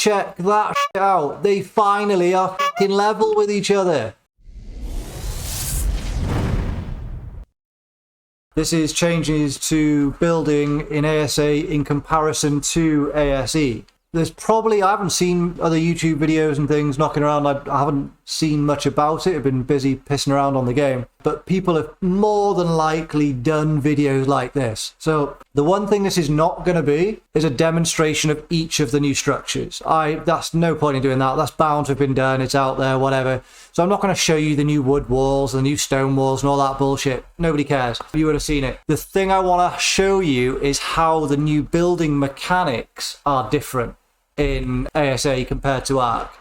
Check that shit out. They finally are fucking level with each other. This is changes to building in ASA in comparison to ASE. There's probably, I haven't seen other YouTube videos and things knocking around. I haven't seen much about it. I've been busy pissing around on the game. But people have more than likely done videos like this. So the one thing this is not going to be is a demonstration of each of the new structures. That's no point in doing that. That's bound to have been done. It's out there, whatever. So I'm not going to show you the new wood walls, the new stone walls and all that bullshit. Nobody cares. You would have seen it. The thing I want to show you is how the new building mechanics are different in ASA compared to Ark.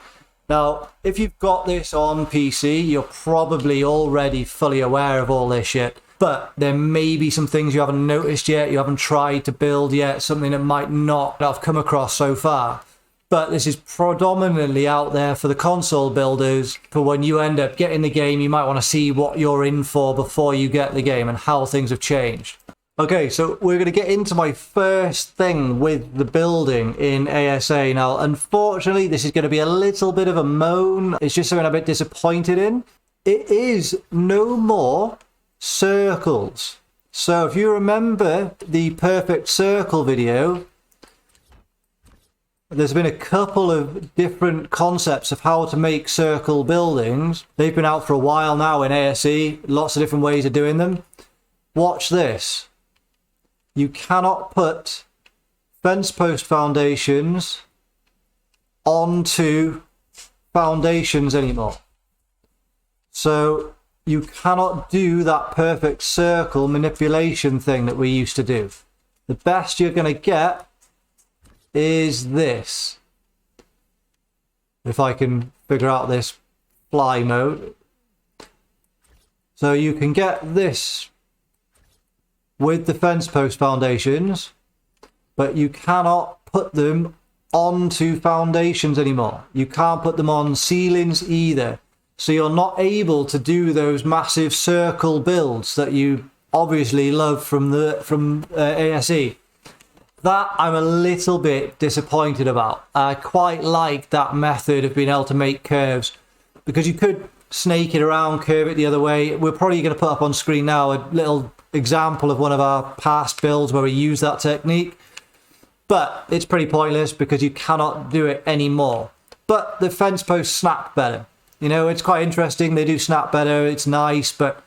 Now, if you've got this on PC, you're probably already fully aware of all this shit. But there may be some things you haven't noticed yet, you haven't tried to build yet, something that might not have come across so far. But this is predominantly out there for the console builders. For when you end up getting the game, you might want to see what you're in for before you get the game and how things have changed. Okay, so we're going to get into my first thing with the building in ASA. Now, unfortunately, this is going to be a little bit of a moan. It's just something I'm a bit disappointed in. It is no more circles. So if you remember the perfect circle video, there's been a couple of different concepts of how to make circle buildings. They've been out for a while now in ASE. Lots of different ways of doing them. Watch this. You cannot put fence post foundations onto foundations anymore. So you cannot do that perfect circle manipulation thing that we used to do. The best you're going to get is this. If I can figure out this fly mode. So you can get this with the fence post foundations, but you cannot put them onto foundations anymore. You can't put them on ceilings either. So you're not able to do those massive circle builds that you obviously love from ASE. That I'm a little bit disappointed about. I quite like that method of being able to make curves, because you could snake it around, curve it the other way. We're probably going to put up on screen now a little example of one of our past builds where we use that technique, but it's pretty pointless because you cannot do it anymore. But the fence posts snap better. You know, it's quite interesting. They do snap better. It's nice, but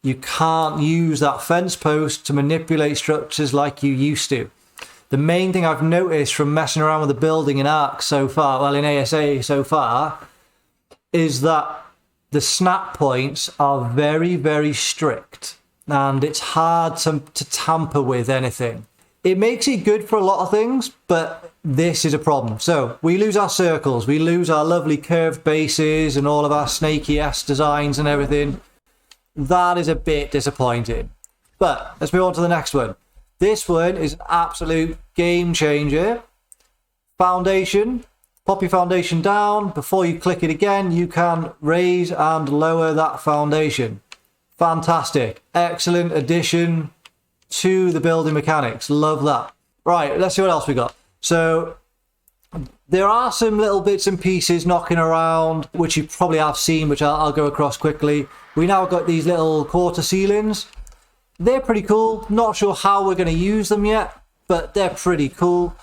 you can't use that fence post to manipulate structures like you used to. The main thing I've noticed from messing around with the building in Ark so far, well, in ASA so far, is that the snap points are very, very strict. And it's hard to tamper with anything. It makes it good for a lot of things, but this is a problem. So we lose our circles, we lose our lovely curved bases and all of our snaky-ass designs and everything. That is a bit disappointing. But let's move on to the next one. This one is an absolute game changer. Foundation. Pop your foundation down. Before you click it again, you can raise and lower that foundation. Fantastic. Excellent addition to the building mechanics. Love that. Right, let's see what else we got. So there are some little bits and pieces knocking around, which you probably have seen, which I'll go across quickly. We now got these little quarter ceilings. They're pretty cool. Not sure how we're going to use them yet, but they're pretty cool.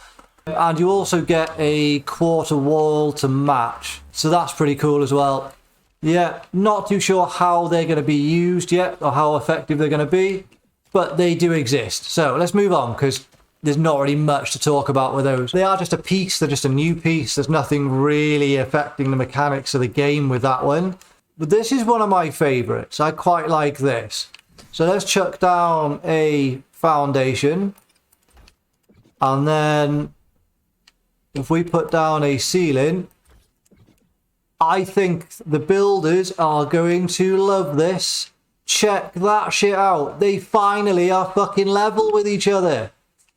And you also get a quarter wall to match. So that's pretty cool as well. Yeah, not too sure how they're going to be used yet or how effective they're going to be, but they do exist. So let's move on, because there's not really much to talk about with those. They are just a piece. They're just a new piece. There's nothing really affecting the mechanics of the game with that one. But this is one of my favorites. I quite like this. So let's chuck down a foundation. And then if we put down a ceiling, I think the builders are going to love this. Check that shit out. They finally are fucking level with each other.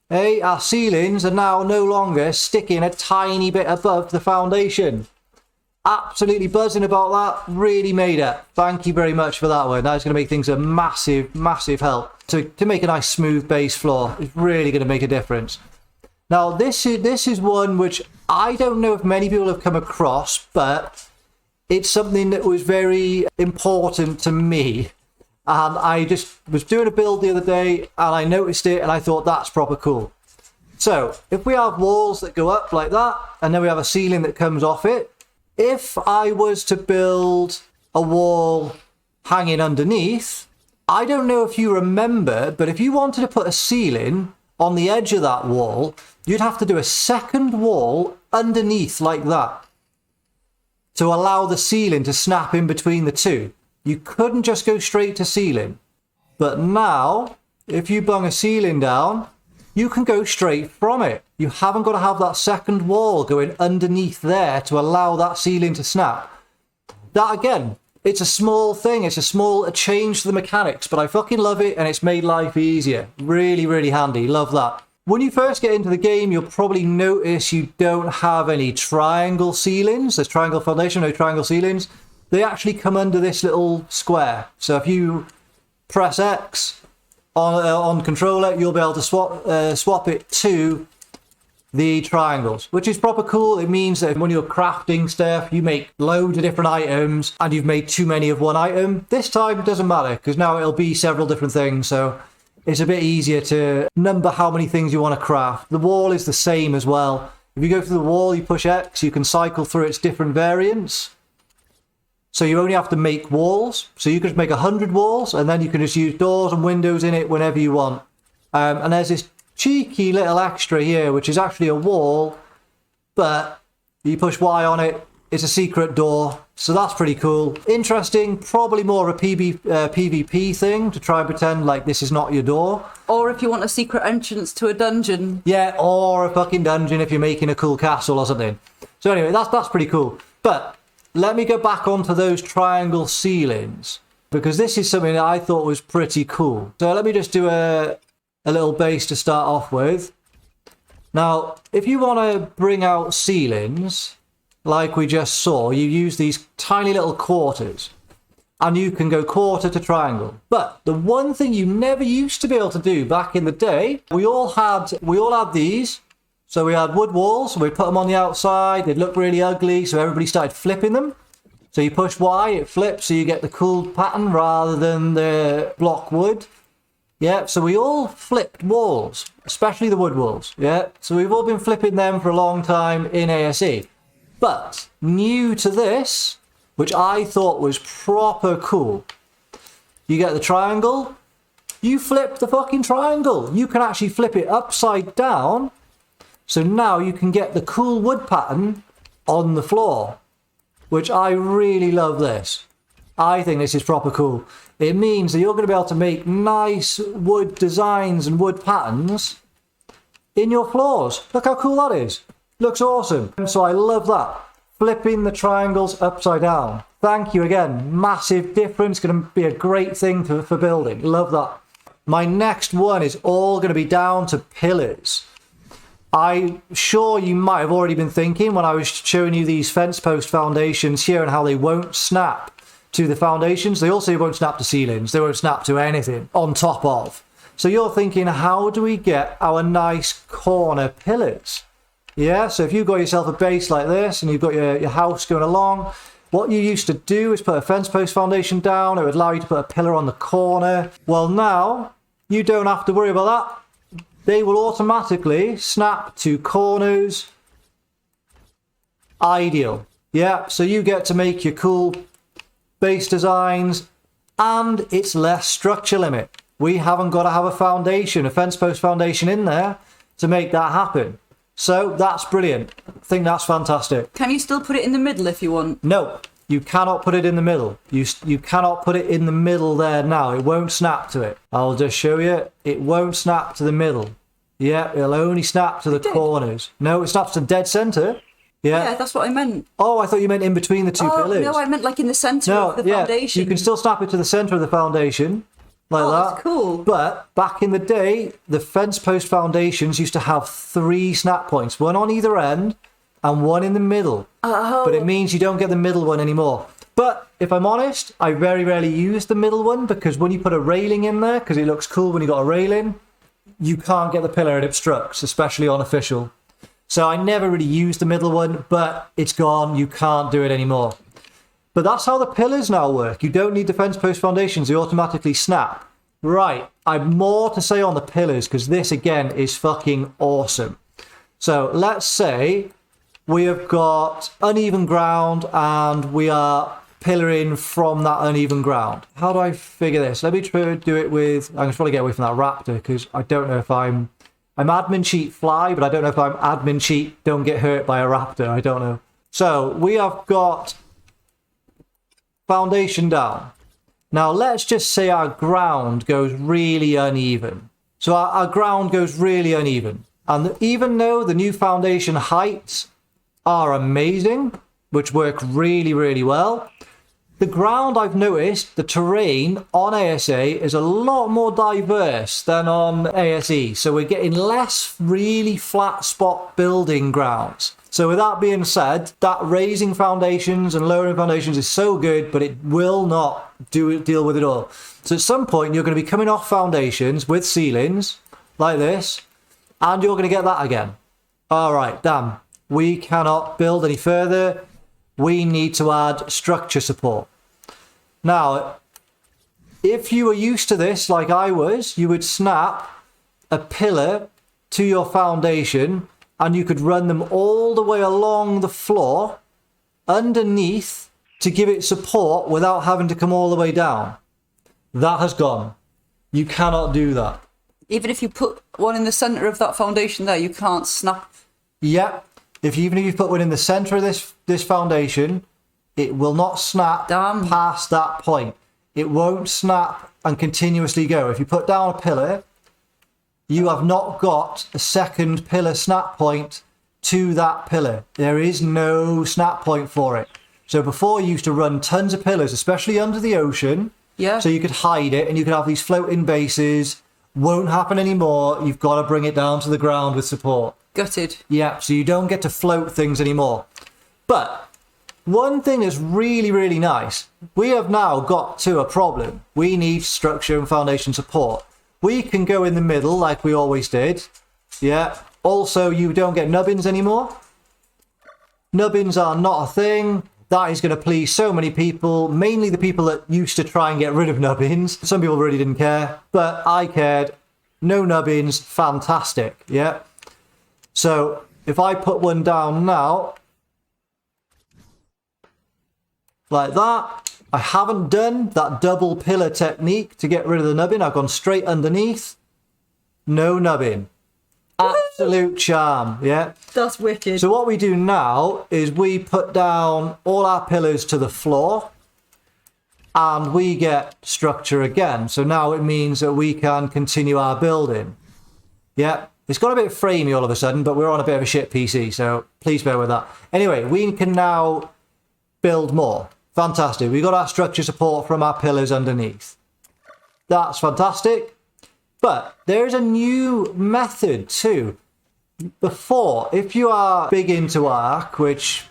Hey, our ceilings are now no longer sticking a tiny bit above the foundation. Absolutely buzzing about that. Really made it. Thank you very much for that one. That's going to make things a massive, massive help. To make a nice smooth base floor is really going to make a difference. Now, this is one which I don't know if many people have come across, but it's something that was very important to me. And I just was doing a build the other day and I noticed it and I thought that's proper cool. So if we have walls that go up like that and then we have a ceiling that comes off it, if I was to build a wall hanging underneath, I don't know if you remember, but if you wanted to put a ceiling on the edge of that wall, you'd have to do a second wall underneath like that to allow the ceiling to snap in between the two. You couldn't just go straight to ceiling. But now, if you bung a ceiling down, you can go straight from it. You haven't got to have that second wall going underneath there to allow that ceiling to snap. That again, it's a small thing. It's a change to the mechanics, but I fucking love it and it's made life easier. Really, really handy. Love that. When you first get into the game, you'll probably notice you don't have any triangle ceilings. There's triangle foundation, no triangle ceilings. They actually come under this little square. So if you press X on controller, you'll be able to swap it to the triangles, which is proper cool. It means that when you're crafting stuff, you make loads of different items and you've made too many of one item. This time it doesn't matter because now it'll be several different things. So it's a bit easier to number how many things you want to craft. The wall is the same as well. If you go through the wall, you push X, you can cycle through its different variants. So you only have to make walls. So you can just make 100 walls and then you can just use doors and windows in it whenever you want. And there's this cheeky little extra here, which is actually a wall, but you push Y on it, it's a secret door. So that's pretty cool. Interesting, probably more of a PvP thing to try and pretend like this is not your door. Or if you want a secret entrance to a dungeon. Yeah, or a fucking dungeon if you're making a cool castle or something. So anyway, that's pretty cool. But let me go back onto those triangle ceilings because this is something that I thought was pretty cool. So let me just do a little base to start off with. Now, if you want to bring out ceilings, like we just saw, you use these tiny little quarters and you can go quarter to triangle. But the one thing you never used to be able to do back in the day, we all had these. So we had wood walls, we put them on the outside, they'd look really ugly, so everybody started flipping them. So you push Y, it flips, so you get the cool pattern rather than the block wood. Yeah, so we all flipped walls, especially the wood walls. Yeah, so we've all been flipping them for a long time in ASA. But new to this, which I thought was proper cool, you get the triangle, you flip the fucking triangle. You can actually flip it upside down. So now you can get the cool wood pattern on the floor, which I really love this. I think this is proper cool. It means that you're going to be able to make nice wood designs and wood patterns in your floors. Look how cool that is. Looks awesome. So I love that. Flipping the triangles upside down. Thank you again. Massive difference. Going to be a great thing for building. Love that. My next one is all going to be down to pillars. I'm sure you might have already been thinking when I was showing you these fence post foundations here and how they won't snap to the foundations. They also won't snap to ceilings. They won't snap to anything on top of. So you're thinking, how do we get our nice corner pillars? Yeah, so if you've got yourself a base like this and you've got your house going along, what you used to do is put a fence post foundation down. It would allow you to put a pillar on the corner. Well, now you don't have to worry about that. They will automatically snap to corners. Ideal. Yeah, so you get to make your cool base designs and it's less structure limit. We haven't got to have a fence post foundation in there to make that happen. So that's brilliant. I think that's fantastic. Can you still put it in the middle if you want? No, you cannot put it in the middle. You cannot put it in the middle there now. It won't snap to it. I'll just show you. It won't snap to the middle. Yeah, it'll only snap to the corners. No, it snaps to dead center. Yeah, that's what I meant. Oh, I thought you meant in between the two pillars. No, I meant like in the center of the foundation. You can still snap it to the center of the foundation. Like that. That's cool. But back in the day, the fence post foundations used to have 3 snap points, one on either end and one in the middle. Oh. But it means you don't get the middle one anymore. But if I'm honest, I very rarely use the middle one because when you put a railing in there, because it looks cool when you got a railing, you can't get the pillar, it obstructs, especially on official. So I never really used the middle one, but it's gone. You can't do it anymore. But that's how the pillars now work. You don't need defense post foundations. They automatically snap. Right. I've more to say on the pillars because this, again, is fucking awesome. So let's say we have got uneven ground and we are pillaring from that uneven ground. How do I figure this? Let me try to do it with... I'm going to probably get away from that raptor because I don't know if I'm admin cheat fly, but I don't know if I'm admin cheat don't get hurt by a raptor. I don't know. So we have got foundation down. Now let's just say our ground goes really uneven. So our ground goes really uneven. And even though the new foundation heights are amazing, which work really, really well, the ground, I've noticed, the terrain on ASA is a lot more diverse than on ASE. So we're getting less really flat spot building grounds. So with that being said, that raising foundations and lowering foundations is so good, but it will not deal with it all. So at some point, you're going to be coming off foundations with ceilings like this, and you're going to get that again. All right, damn. We cannot build any further. We need to add structure support. Now, if you were used to this like I was, you would snap a pillar to your foundation and you could run them all the way along the floor underneath to give it support without having to come all the way down. That has gone. You cannot do that. Even if you put one in the centre of that foundation there, you can't snap. Yeah. Even if you put one in the centre of this foundation, it will not snap past that point. It won't snap and continuously go. If you put down a pillar, you have not got a second pillar snap point to that pillar. There is no snap point for it. So before you used to run tons of pillars, especially under the ocean, so you could hide it and you could have these floating bases. Won't happen anymore. You've got to bring it down to the ground with support. Gutted. Yeah, so you don't get to float things anymore. But one thing that's really, really nice, we have now got to a problem. We need structure and foundation support. We can go in the middle like we always did. Yeah. Also, you don't get nubbins anymore. Nubbins are not a thing. That is going to please so many people, mainly the people that used to try and get rid of nubbins. Some people really didn't care, but I cared. No nubbins, fantastic. Yeah. So if I put one down now, like that, I haven't done that double pillar technique to get rid of the nubbin. I've gone straight underneath. No nubbin. Absolute charm, yeah? That's wicked. So what we do now is we put down all our pillars to the floor and we get structure again. So now it means that we can continue our building. Yeah, it's got a bit framey all of a sudden, but we're on a bit of a shit PC, so please bear with that. Anyway, we can now build more. Fantastic. We got our structure support from our pillars underneath. That's fantastic. But there is a new method too. Before, if you are big into Ark, which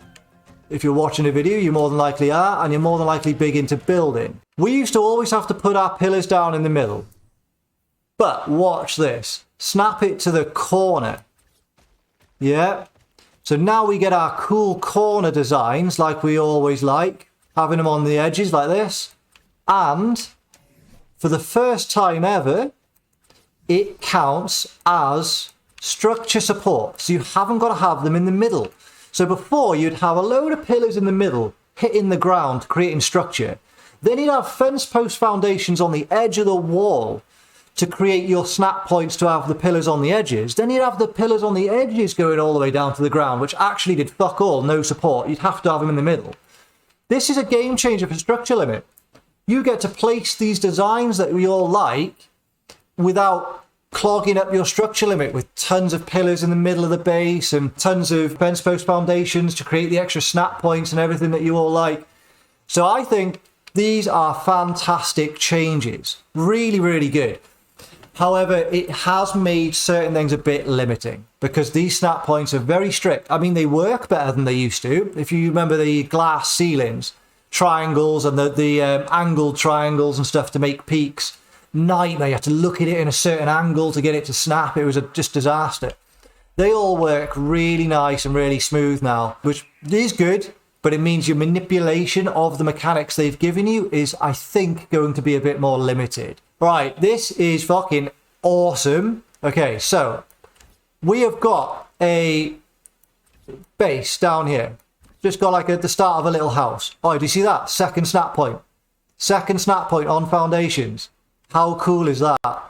if you're watching a video, you more than likely are, and you're more than likely big into building. We used to always have to put our pillars down in the middle. But watch this. Snap it to the corner. Yeah. So now we get our cool corner designs like we always like, having them on the edges like this. And for the first time ever, it counts as structure support. So you haven't got to have them in the middle. So before you'd have a load of pillars in the middle hitting the ground, creating structure. Then you'd have fence post foundations on the edge of the wall to create your snap points to have the pillars on the edges. Then you'd have the pillars on the edges going all the way down to the ground, which actually did fuck all, no support. You'd have to have them in the middle. This is a game changer for structure limit. You get to place these designs that we all like without clogging up your structure limit with tons of pillars in the middle of the base and tons of fence post foundations to create the extra snap points and everything that you all like. So I think these are fantastic changes. Really, really good. However, it has made certain things a bit limiting because these snap points are very strict. I mean, they work better than they used to. If you remember the glass ceilings, triangles and the angled triangles and stuff to make peaks, nightmare. You had to look at it in a certain angle to get it to snap. It was just disaster. They all work really nice and really smooth now, which is good, but it means your manipulation of the mechanics they've given you is, I think, going to be a bit more limited. Right, this is fucking awesome. Okay, so we have got a base down here. Just got like at the start of a little house. Oh, do you see that? Second snap point. Second snap point on foundations. How cool is that?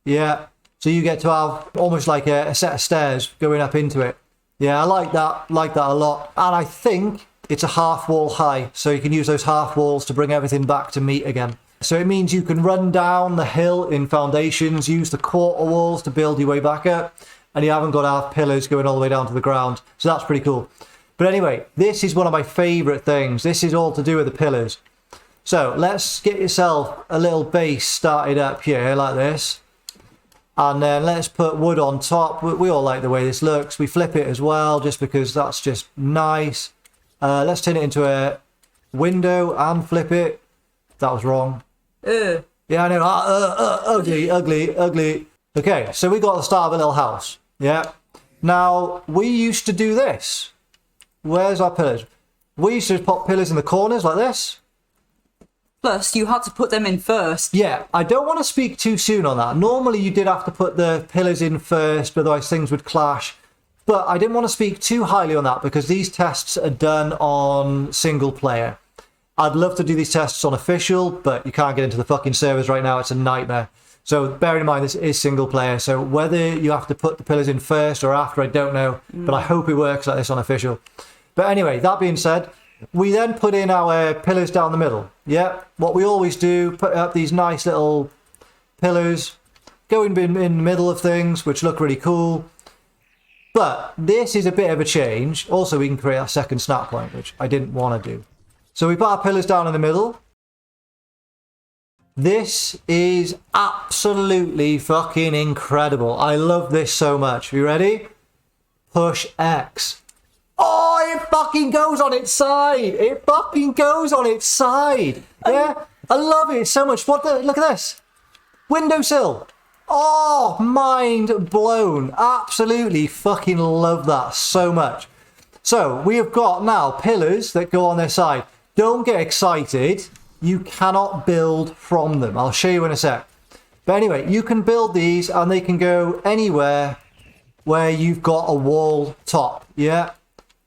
Yeah. So you get to have almost like a set of stairs going up into it. Yeah, I like that a lot. And I think it's a half wall high. So you can use those half walls to bring everything back to meet again. So it means you can run down the hill in foundations, use the quarter walls to build your way back up. And you haven't got to have pillars going all the way down to the ground. So that's pretty cool. But anyway, this is one of my favourite things. This is all to do with the pillars. So let's get yourself a little base started up here like this. And then let's put wood on top. We all like the way this looks. We flip it as well, just because that's just nice. Let's turn it into a window and flip it. That was wrong. Yeah, I know. Ugly. Okay, so we got the start of a little house. Yeah. Now, we used to do this. Where's our pillars? We used to put pillars in the corners like this. Plus, you had to put them in first. Yeah, I don't want to speak too soon on that. Normally, you did have to put the pillars in first, otherwise things would clash. But I didn't want to speak too highly on that because these tests are done on single player. I'd love to do these tests on official, but you can't get into the fucking servers right now. It's a nightmare. So bear in mind, this is single player. So whether you have to put the pillars in first or after, I don't know. But I hope it works like this on official. But anyway, that being said, we then put in our pillars down the middle. Yeah, what we always do, put up these nice little pillars, go in the middle of things, which look really cool. But this is a bit of a change. Also, we can create a second snap point, which I didn't want to do. So we put our pillars down in the middle. This is absolutely fucking incredible. I love this so much. You ready? Push X. Oh, it fucking goes on its side. It fucking goes on its side. Yeah, I love it so much. Look at this. Windowsill. Oh, mind blown. Absolutely fucking love that so much. So we have got now pillars that go on their side. Don't get excited. You cannot build from them. I'll show you in a sec. But anyway, you can build these and they can go anywhere where you've got a wall top. Yeah.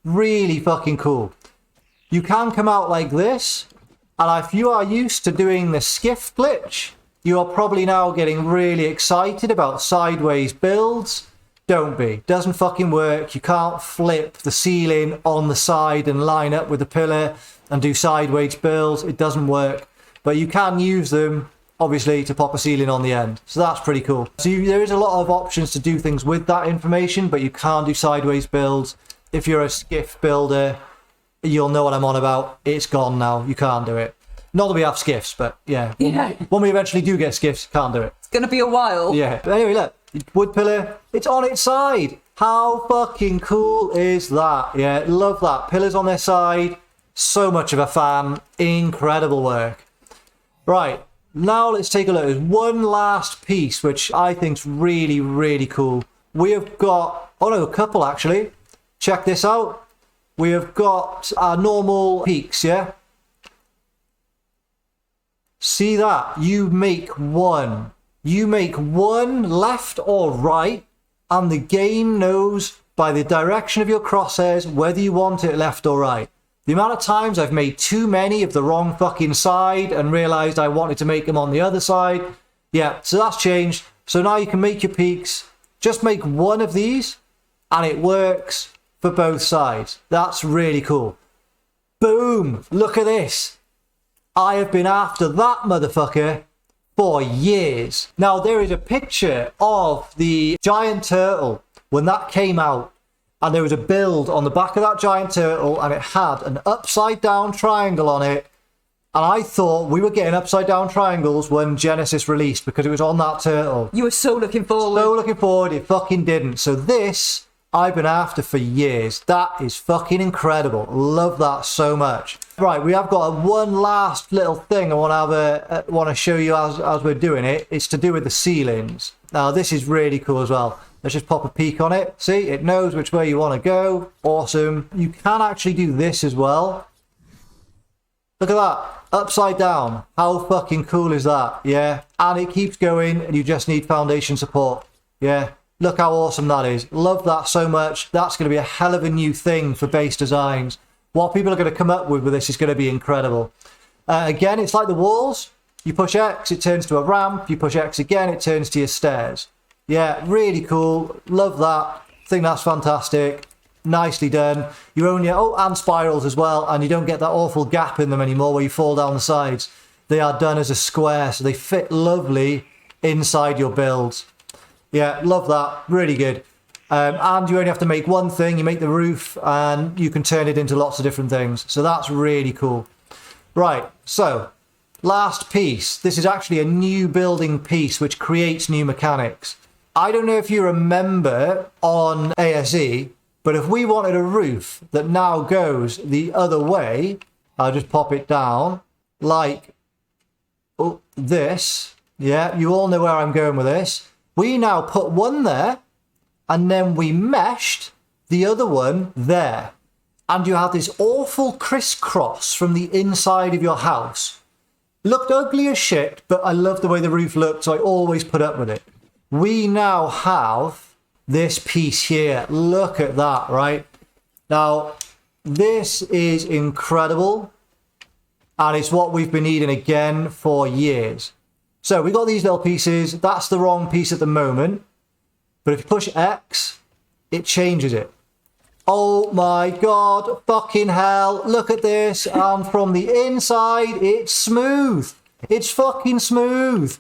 Really fucking cool. You can come out like this. And if you are used to doing the skiff glitch, you are probably now getting really excited about sideways builds. Don't be. Doesn't fucking work. You can't flip the ceiling on the side and line up with the pillar and do sideways builds. It doesn't work. But you can use them, obviously, to pop a ceiling on the end. So that's pretty cool. So there is a lot of options to do things with that information, but you can't do sideways builds. If you're a skiff builder, you'll know what I'm on about. It's gone now. You can't do it. Not that we have skiffs, but yeah. When we eventually do get skiffs, can't do it. It's going to be a while. Yeah. But anyway, look. Wood pillar. It's on its side. How fucking cool is that? Yeah, love that. Pillars on their side. So much of a fan. Incredible work. Right. Now let's take a look. There's one last piece, which I think's really, really cool. We have got... Oh no, a couple actually. Check this out. We have got our normal peaks, yeah? See that? You make one. You make one left or right, and the game knows by the direction of your crosshairs whether you want it left or right. The amount of times I've made too many of the wrong fucking side and realised I wanted to make them on the other side. Yeah, so that's changed. So now you can make your peaks. Just make one of these, and it works for both sides. That's really cool. Boom! Look at this. I have been after that motherfucker for years. Now, there is a picture of the giant turtle when that came out, and there was a build on the back of that giant turtle, and it had an upside down triangle on it. And I thought we were getting upside down triangles when Genesis released because it was on that turtle. You were so looking forward. So looking forward, it fucking didn't. So this, I've been after for years. That is fucking incredible. Love that so much. Right, we have got one last little thing I want to show you as we're doing it. It's to do with the ceilings. Now, this is really cool as well. Let's just pop a peek on it. See, it knows which way you want to go. Awesome. You can actually do this as well. Look at that. Upside down. How fucking cool is that? Yeah. And it keeps going and you just need foundation support. Yeah. Look how awesome that is. Love that so much. That's going to be a hell of a new thing for base designs. What people are going to come up with this is going to be incredible. Again, it's like the walls. You push X, it turns to a ramp. You push X again, it turns to your stairs. Yeah, really cool. Love that. Think that's fantastic. Nicely done. You own your... Oh, and spirals as well. And you don't get that awful gap in them anymore where you fall down the sides. They are done as a square, so they fit lovely inside your builds. Yeah, love that. Really good. And you only have to make one thing. You make the roof and you can turn it into lots of different things. So that's really cool. Right, so last piece. This is actually a new building piece which creates new mechanics. I don't know if you remember on ASE, but if we wanted a roof that now goes the other way, I'll just pop it down like this. Yeah, you all know where I'm going with this. We now put one there and then we meshed the other one there. And you have this awful crisscross from the inside of your house. Looked ugly as shit, but I love the way the roof looked, so I always put up with it. We now have this piece here. Look at that, right? Now, this is incredible. And it's what we've been needing again for years. So we got these little pieces. That's the wrong piece at the moment. But if you push X, it changes it. Oh my God, fucking hell. Look at this. And from the inside, it's smooth. It's fucking smooth.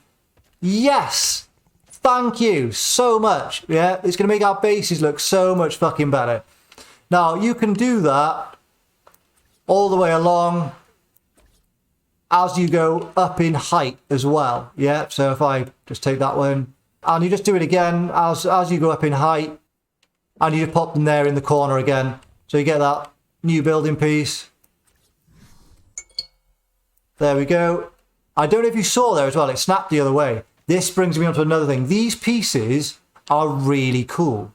Yes. Thank you so much. Yeah, it's going to make our bases look so much fucking better. Now, you can do that all the way along as you go up in height as well. Yeah, so if I just take that one, and you just do it again as you go up in height, and you just pop them there in the corner again. So you get that new building piece. There we go. I don't know if you saw there as well, it snapped the other way. This brings me on to another thing. These pieces are really cool.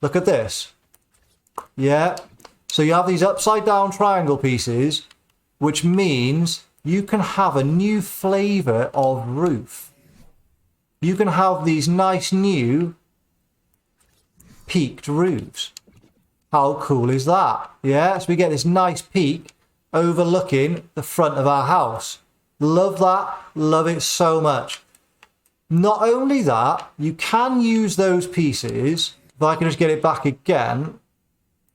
Look at this. Yeah. So you have these upside down triangle pieces, which means you can have a new flavor of roof. You can have these nice new peaked roofs. How cool is that? Yeah, so we get this nice peak overlooking the front of our house. Love that. Love it so much. Not only that, you can use those pieces, if I can just get it back again,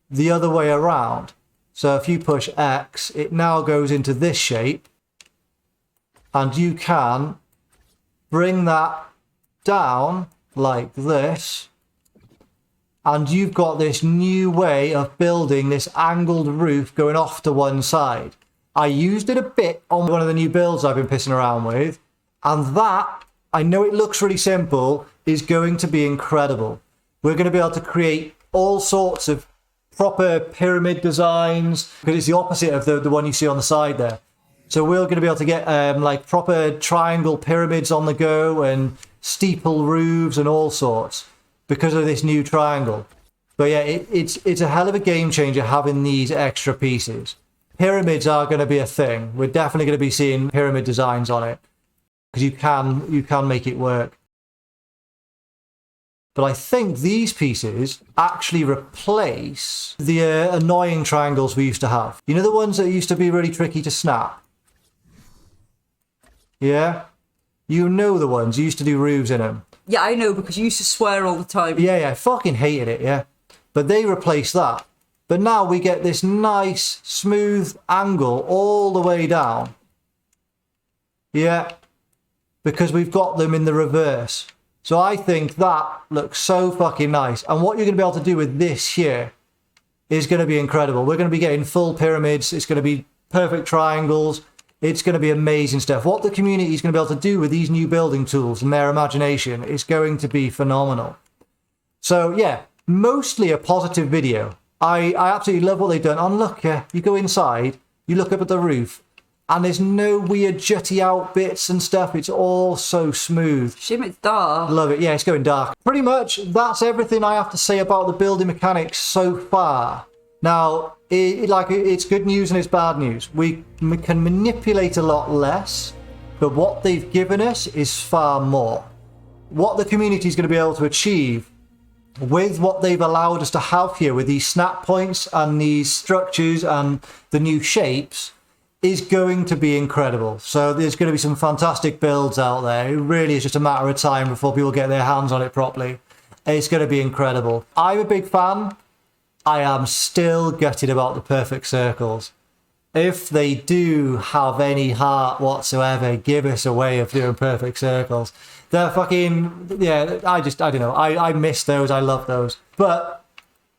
the other way around. So if you push X, it now goes into this shape. And you can bring that down like this. And you've got this new way of building this angled roof going off to one side. I used it a bit on one of the new builds I've been pissing around with. And that, I know it looks really simple, is going to be incredible. We're going to be able to create all sorts of proper pyramid designs, because it's the opposite of the one you see on the side there. So we're going to be able to get like proper triangle pyramids on the go and steeple roofs and all sorts because of this new triangle. But yeah, it's a hell of a game changer having these extra pieces. Pyramids are going to be a thing. We're definitely going to be seeing pyramid designs on it because you can make it work. But I think these pieces actually replace the annoying triangles we used to have. You know the ones that used to be really tricky to snap? Yeah? You know the ones. You used to do roofs in them. Yeah, I know, because you used to swear all the time. Yeah, I fucking hated it, yeah. But they replaced that. But now we get this nice, smooth angle all the way down. Yeah. Because we've got them in the reverse. So I think that looks so fucking nice. And what you're going to be able to do with this here is going to be incredible. We're going to be getting full pyramids. It's going to be perfect triangles. It's going to be amazing stuff. What the community is going to be able to do with these new building tools and their imagination is going to be phenomenal. So yeah, mostly a positive video. I absolutely love what they've done. And look, you go inside, you look up at the roof, and there's no weird jutty out bits and stuff. It's all so smooth. Shim, it's dark. Love it. Yeah, it's going dark. Pretty much, that's everything I have to say about the building mechanics so far. Now, it's good news and it's bad news. We can manipulate a lot less, but what they've given us is far more. What the community is going to be able to achieve with what they've allowed us to have here with these snap points and these structures and the new shapes is going to be incredible. So there's going to be some fantastic builds out there. It really is just a matter of time before people get their hands on it properly. It's going to be incredible. I'm a big fan. I am still gutted about the perfect circles. If they do have any heart whatsoever, give us a way of doing perfect circles. They're fucking, yeah, I don't know. I miss those. I love those. But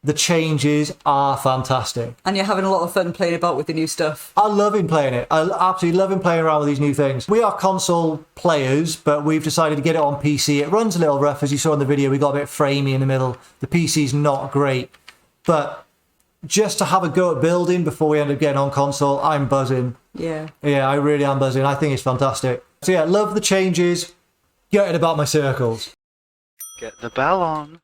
the changes are fantastic. And you're having a lot of fun playing about with the new stuff. I love him playing it. I absolutely love him playing around with these new things. We are console players, but we've decided to get it on PC. It runs a little rough, as you saw in the video. We got a bit framey in the middle. The PC's not great. But just to have a go at building before we end up getting on console, I'm buzzing. Yeah. Yeah, I really am buzzing. I think it's fantastic. So yeah, love the changes. Gutted about my circles. Get the bell on.